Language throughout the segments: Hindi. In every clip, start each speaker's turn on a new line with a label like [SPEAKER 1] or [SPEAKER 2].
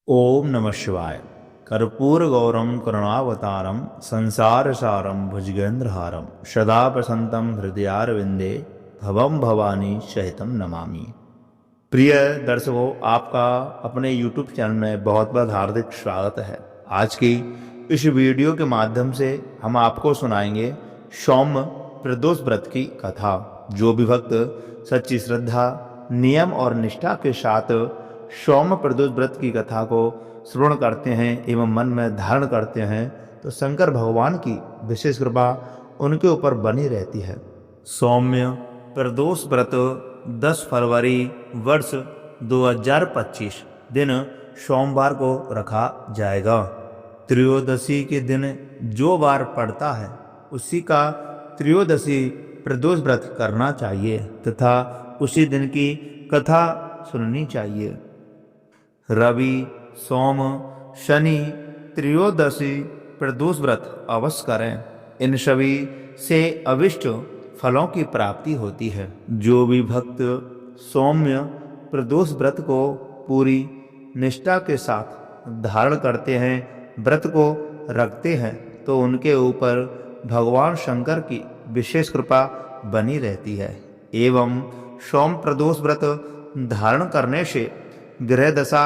[SPEAKER 1] ओम नमः शिवाय। कर्पूर गौरम करुणावतारम संसार सारम भुजगेंद्रहारम सदा प्रसन्नं हृदयारविंदे भवम भवानी सहितम नमामि। प्रिय दर्शकों, आपका अपने YouTube चैनल में बहुत बहुत हार्दिक स्वागत है। आज की इस वीडियो के माध्यम से हम आपको सुनाएंगे सौम्य प्रदोष व्रत की कथा। जो भी भक्त सच्ची श्रद्धा, नियम और निष्ठा के साथ सौम्य प्रदोष व्रत की कथा को श्रवण करते हैं एवं मन में धारण करते हैं तो शंकर भगवान की विशेष कृपा उनके ऊपर बनी रहती है। सौम्य प्रदोष व्रत 10 फरवरी वर्ष 2025 दिन सोमवार को रखा जाएगा। त्रयोदशी के दिन जो वार पड़ता है उसी का त्रयोदशी प्रदोष व्रत करना चाहिए तथा उसी दिन की कथा सुननी चाहिए। रवि, सोम, शनि त्रयोदशी प्रदोष व्रत अवश्य करें। इन सभी से अविष्ट फलों की प्राप्ति होती है। जो भी भक्त सौम्य प्रदोष व्रत को पूरी निष्ठा के साथ धारण करते हैं, व्रत को रखते हैं, तो उनके ऊपर भगवान शंकर की विशेष कृपा बनी रहती है। एवं सौम्य प्रदोष व्रत धारण करने से ग्रह दशा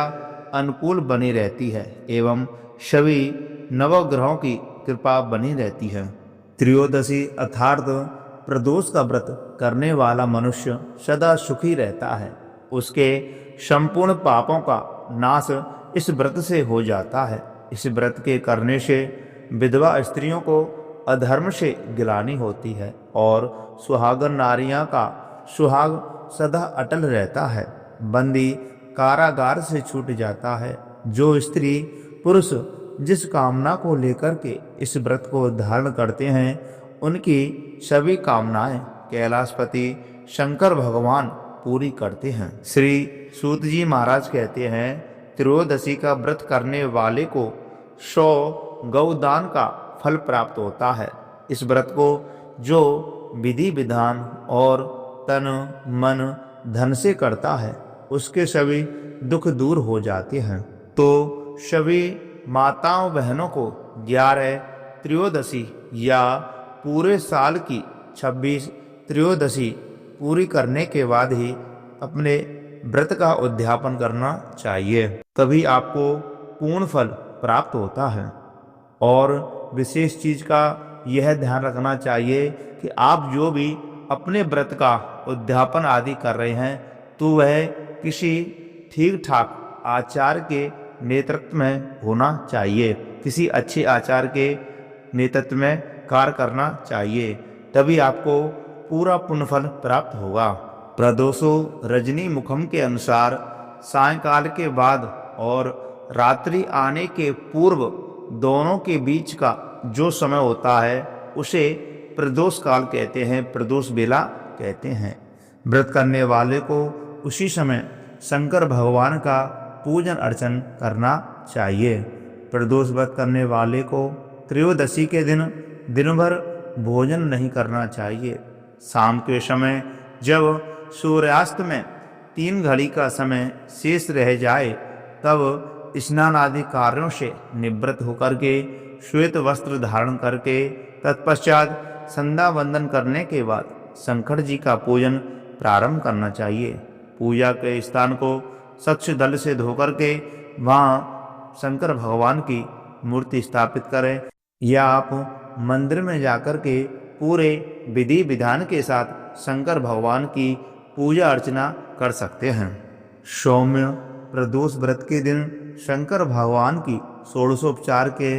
[SPEAKER 1] अनुकूल बनी रहती है एवं सभी नवग्रहों की कृपा बनी रहती है। त्रयोदशी अर्थात प्रदोष का व्रत करने वाला मनुष्य सदा सुखी रहता है। उसके संपूर्ण पापों का नाश इस व्रत से हो जाता है। इस व्रत के करने से विधवा स्त्रियों को अधर्म से गिलानी होती है और सुहागन नारियां का सुहाग सदा अटल रहता है। बंदी कारागार से छूट जाता है। जो स्त्री पुरुष जिस कामना को लेकर के इस व्रत को धारण करते हैं उनकी सभी कामनाएं कैलाशपति शंकर भगवान पूरी करते हैं। श्री सूत जी महाराज कहते हैं, त्रयोदशी का व्रत करने वाले को 100 गौदान का फल प्राप्त होता है। इस व्रत को जो विधि विधान और तन मन धन से करता है उसके सभी दुख दूर हो जाते हैं। तो सभी माताओं बहनों को 11 त्रयोदशी या पूरे साल की 26 त्रयोदशी पूरी करने के बाद ही अपने व्रत का उद्यापन करना चाहिए, तभी आपको पूर्ण फल प्राप्त होता है। और विशेष चीज का यह ध्यान रखना चाहिए कि आप जो भी अपने व्रत का उद्यापन आदि कर रहे हैं तो वह किसी ठीक ठाक आचार के नेतृत्व में होना चाहिए। किसी अच्छे आचार के नेतृत्व में कार्य करना चाहिए, तभी आपको पूरा पुण्यफल प्राप्त होगा। प्रदोषो रजनी मुखम के अनुसार सायंकाल के बाद और रात्रि आने के पूर्व दोनों के बीच का जो समय होता है उसे प्रदोष काल कहते हैं, प्रदोष बेला कहते हैं। व्रत करने वाले को उसी समय शंकर भगवान का पूजन अर्चन करना चाहिए। प्रदोष व्रत करने वाले को त्रयोदशी के दिन दिन भर भोजन नहीं करना चाहिए। शाम के समय जब सूर्यास्त में 3 घड़ी का समय शेष रह जाए तब स्नान आदि कार्यों से निवृत्त होकर के श्वेत वस्त्र धारण करके तत्पश्चात संध्या वंदन करने के बाद शंकर जी का पूजन प्रारंभ करना चाहिए। पूजा के स्थान को स्वच्छ जल से धोकर के वहाँ शंकर भगवान की मूर्ति स्थापित करें या आप मंदिर में जाकर के पूरे विधि विधान के साथ शंकर भगवान की पूजा अर्चना कर सकते हैं। सौम्य प्रदोष व्रत के दिन शंकर भगवान की षोडशोपचार के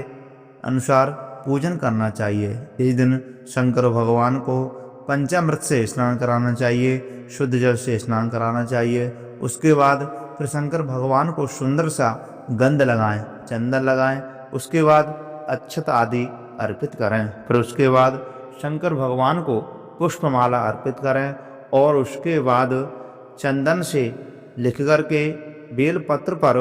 [SPEAKER 1] अनुसार पूजन करना चाहिए। इस दिन शंकर भगवान को पंचामृत से स्नान कराना चाहिए, शुद्ध जल से स्नान कराना चाहिए। उसके बाद फिर शंकर भगवान को सुंदर सा गंध लगाएं, चंदन लगाएं। उसके बाद अक्षत आदि अर्पित करें। फिर उसके बाद शंकर भगवान को पुष्पमाला अर्पित करें और उसके बाद चंदन से लिख करके बेलपत्र पर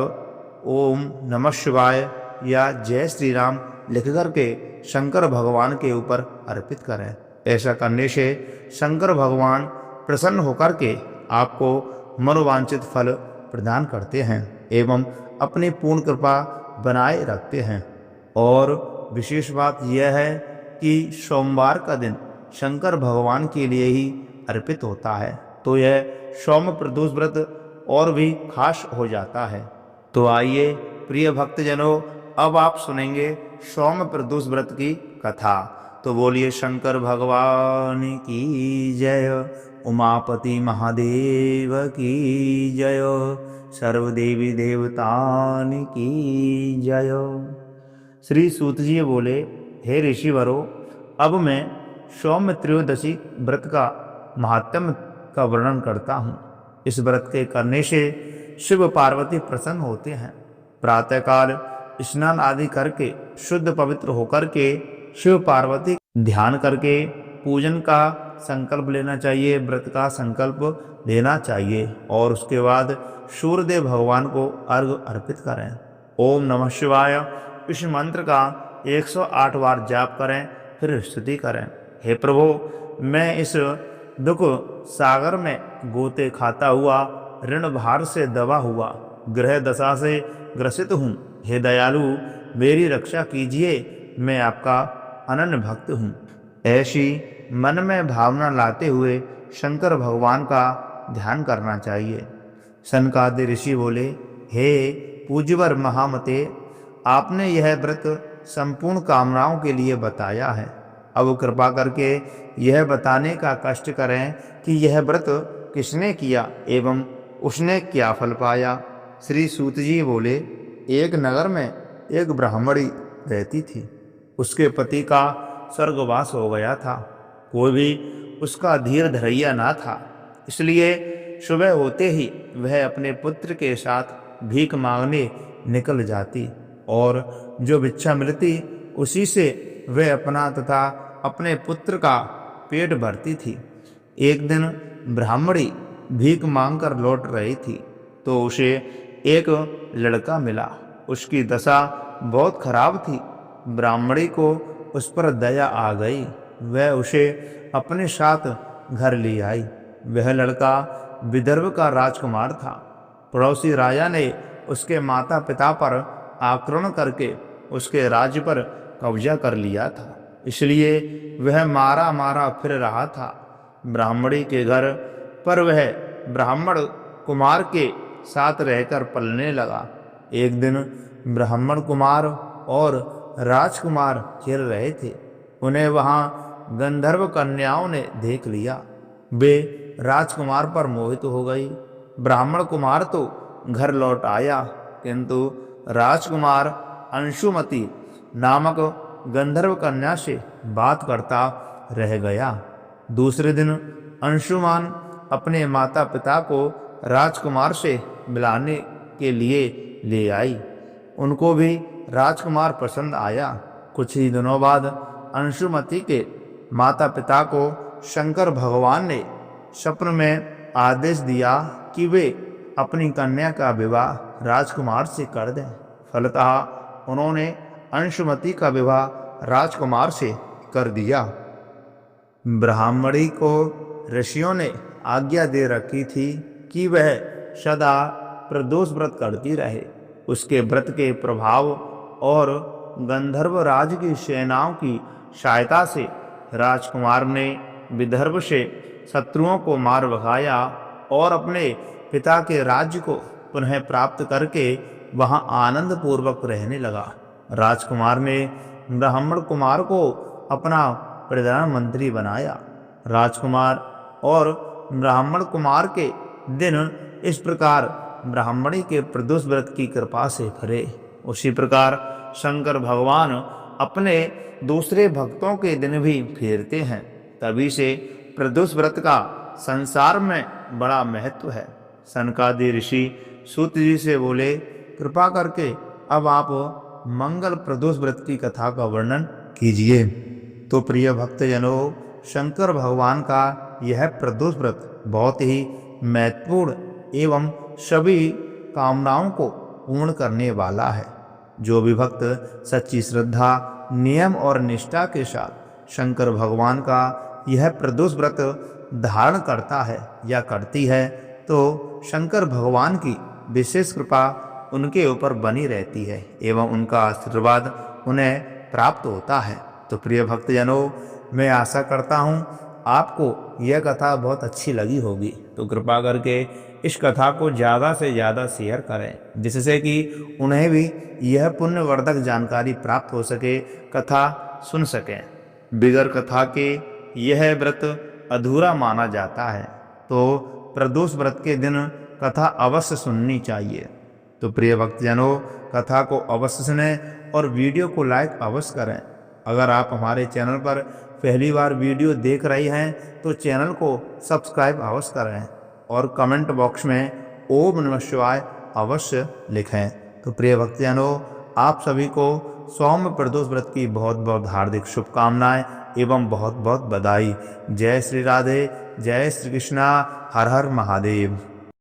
[SPEAKER 1] ओम नमः शिवाय या जय श्री राम लिख करके शंकर भगवान के ऊपर अर्पित करें। ऐसा करने से शंकर भगवान प्रसन्न होकर के आपको मनोवांछित फल प्रदान करते हैं एवं अपनी पूर्ण कृपा बनाए रखते हैं। और विशेष बात यह है कि सोमवार का दिन शंकर भगवान के लिए ही अर्पित होता है, तो यह सौम्य प्रदोष व्रत और भी खास हो जाता है। तो आइए प्रिय भक्तजनों, अब आप सुनेंगे सौम्य प्रदोष व्रत की कथा। तो बोलिए शंकर भगवान की जय, उमापति महादेव की जय, सर्वदेवी देवतान की जय। श्री सूत जी बोले, हे ऋषिवरों, अब मैं सौम्य त्रयोदशी व्रत का महात्म्य का वर्णन करता हूँ। इस व्रत के करने से शिव पार्वती प्रसन्न होते हैं। प्रातःकाल स्नान आदि करके शुद्ध पवित्र होकर के शिव पार्वती ध्यान करके पूजन का संकल्प लेना चाहिए, व्रत का संकल्प लेना चाहिए और उसके बाद सूर्यदेव भगवान को अर्घ अर्पित करें। ओम नमः शिवाय इस मंत्र का 108 बार जाप करें, फिर स्तुति करें। हे प्रभु, मैं इस दुख सागर में गोते खाता हुआ, ऋण भार से दबा हुआ, ग्रह दशा से ग्रसित हूँ। हे दयालु, मेरी रक्षा कीजिए, मैं आपका अनन्य भक्त हूँ। ऐसी मन में भावना लाते हुए शंकर भगवान का ध्यान करना चाहिए। सनकादि ऋषि बोले, हे पूज्यवर महामते, आपने यह व्रत संपूर्ण कामनाओं के लिए बताया है। अब कृपा करके यह बताने का कष्ट करें कि यह व्रत किसने किया एवं उसने क्या फल पाया। श्री सूत जी बोले, एक नगर में एक ब्राह्मणी रहती थी। उसके पति का स्वर्गवास हो गया था। कोई भी उसका धीर धरैया ना था, इसलिए सुबह होते ही वह अपने पुत्र के साथ भीख मांगने निकल जाती और जो भिक्षा मिलती उसी से वह अपना तथा अपने पुत्र का पेट भरती थी। एक दिन ब्राह्मणी भीख मांगकर लौट रही थी तो उसे एक लड़का मिला। उसकी दशा बहुत खराब थी। ब्राह्मणी को उस पर दया आ गई। वह उसे अपने साथ घर ले आई। वह लड़का विदर्भ का राजकुमार था। पड़ोसी राजा ने उसके माता पिता पर आक्रमण करके उसके राज्य पर कब्जा कर लिया था, इसलिए वह मारा मारा फिर रहा था। ब्राह्मणी के घर पर वह ब्राह्मण कुमार के साथ रहकर पलने लगा। एक दिन ब्राह्मण कुमार और राजकुमार खेल रहे थे। उन्हें वहां गंधर्व कन्याओं ने देख लिया। वे राजकुमार पर मोहित हो गई। ब्राह्मण कुमार तो घर लौट आया, किंतु राजकुमार अंशुमती नामक गंधर्व कन्या से बात करता रह गया। दूसरे दिन अंशुमान अपने माता पिता को राजकुमार से मिलाने के लिए ले आई। उनको भी राजकुमार पसंद आया। कुछ ही दिनों बाद अंशुमती के माता पिता को शंकर भगवान ने स्वप्न में आदेश दिया कि वे अपनी कन्या का विवाह राजकुमार से कर दें। फलतः उन्होंने अंशुमती का विवाह राजकुमार से कर दिया। ब्राह्मणी को ऋषियों ने आज्ञा दे रखी थी कि वह सदा प्रदोष व्रत करती रहे। उसके व्रत के प्रभाव और गंधर्व राज की सेनाओं की सहायता से राजकुमार ने विदर्भ से शत्रुओं को मार भगाया और अपने पिता के राज्य को पुनः प्राप्त करके वहां आनंद पूर्वक रहने लगा। राजकुमार ने ब्राह्मण कुमार को अपना प्रधानमंत्री बनाया। राजकुमार और ब्राह्मण कुमार के दिन इस प्रकार ब्राह्मणी के प्रदोष व्रत की कृपा से भरे। उसी प्रकार शंकर भगवान अपने दूसरे भक्तों के दिन भी फेरते हैं। तभी से प्रदोष व्रत का संसार में बड़ा महत्व है। सनकादि ऋषि सूत जी से बोले, कृपा करके अब आप मंगल प्रदोष व्रत की कथा का वर्णन कीजिए। तो प्रिय भक्तजनों, शंकर भगवान का यह प्रदोष व्रत बहुत ही महत्वपूर्ण एवं सभी कामनाओं को पूर्ण करने वाला है। जो भी भक्त सच्ची श्रद्धा, नियम और निष्ठा के साथ शंकर भगवान का यह प्रदोष व्रत धारण करता है या करती है, तो शंकर भगवान की विशेष कृपा उनके ऊपर बनी रहती है एवं उनका आशीर्वाद उन्हें प्राप्त होता है। तो प्रिय भक्तजनों, मैं आशा करता हूँ आपको यह कथा बहुत अच्छी लगी होगी। तो कृपा करके इस कथा को ज़्यादा से ज़्यादा शेयर करें, जिससे कि उन्हें भी यह पुण्यवर्धक जानकारी प्राप्त हो सके, कथा सुन सकें। बिगर कथा के यह व्रत अधूरा माना जाता है। तो प्रदोष व्रत के दिन कथा अवश्य सुननी चाहिए। तो प्रिय भक्तजनों, कथा को अवश्य सुनें और वीडियो को लाइक अवश्य करें। अगर आप हमारे चैनल पर पहली बार वीडियो देख रहे हैं तो चैनल को सब्सक्राइब अवश्य करें और कमेंट बॉक्स में ओम नमः शिवाय अवश्य लिखें। तो प्रिय भक्तजनों, आप सभी को सौम्य प्रदोष व्रत की बहुत बहुत हार्दिक शुभकामनाएं एवं बहुत बहुत बधाई। जय श्री राधे, जय श्री कृष्णा, हर हर महादेव।